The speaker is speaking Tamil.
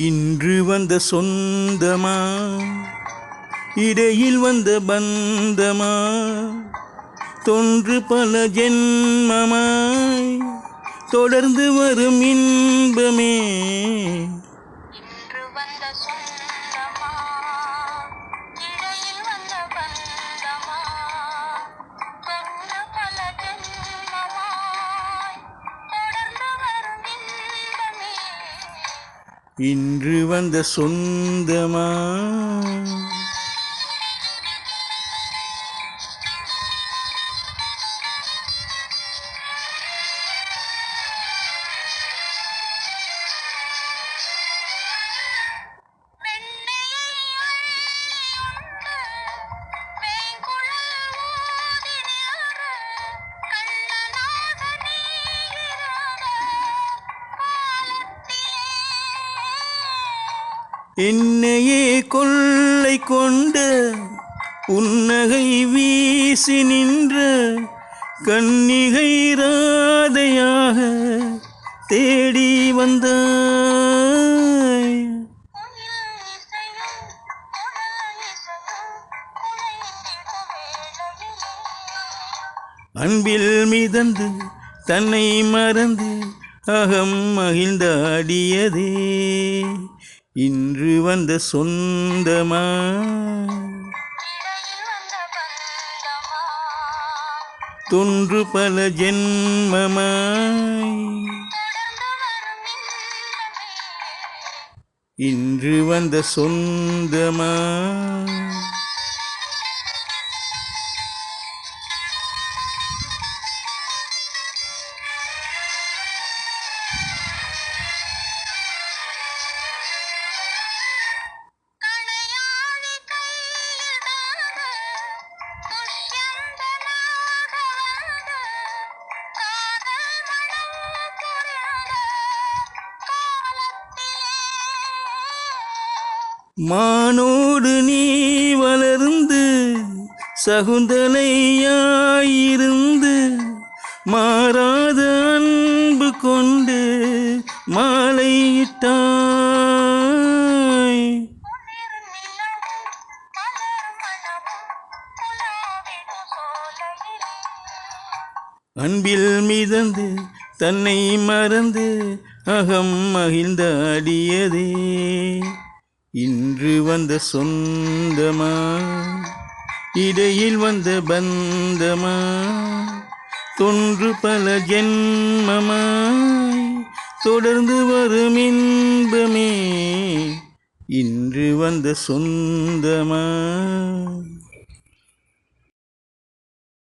இன்று வந்த சொந்தமா, இடையில் வந்த பந்தமா, தொன்று பல ஜென்மமாய் தொடர்ந்து வரும் இன்பமே. இன்று வந்த சொந்தமா, இடையில் வந்த பந்தமா, தொன்று பல ஜென்மமாய் தொடர்ந்து வரும் இன்பமே. இன்று வந்த சொந்தமா. என்னையே கொள்ளை கொண்ட புன்னகை வீசி நின்ற கன்னிகை ராதையாக தேடி வந்தாய். அன்பில் மிதந்து தன்னை மறந்து அகம் மகிழ்ந்தாடியதே. இன்று வந்த சொந்தமா, தொன்று பல ஜென்மமாய் இன்று வந்த சொந்தமா. மானோடு நீ வளர்ந்து சகுந்தலையாயிருந்து மாறாத அன்பு கொண்டு மாலையிட்டாய். அன்பில் மிதந்து தன்னை மறந்து அகம் மகிழ்ந்தாடியதே. இன்று வந்த சொந்தமா, இடையில் வந்த பந்தமா, தொன்று பல ஜென்மமாய் தொடர்ந்து வரும் இன்பமே. இன்று வந்த சொந்தமா.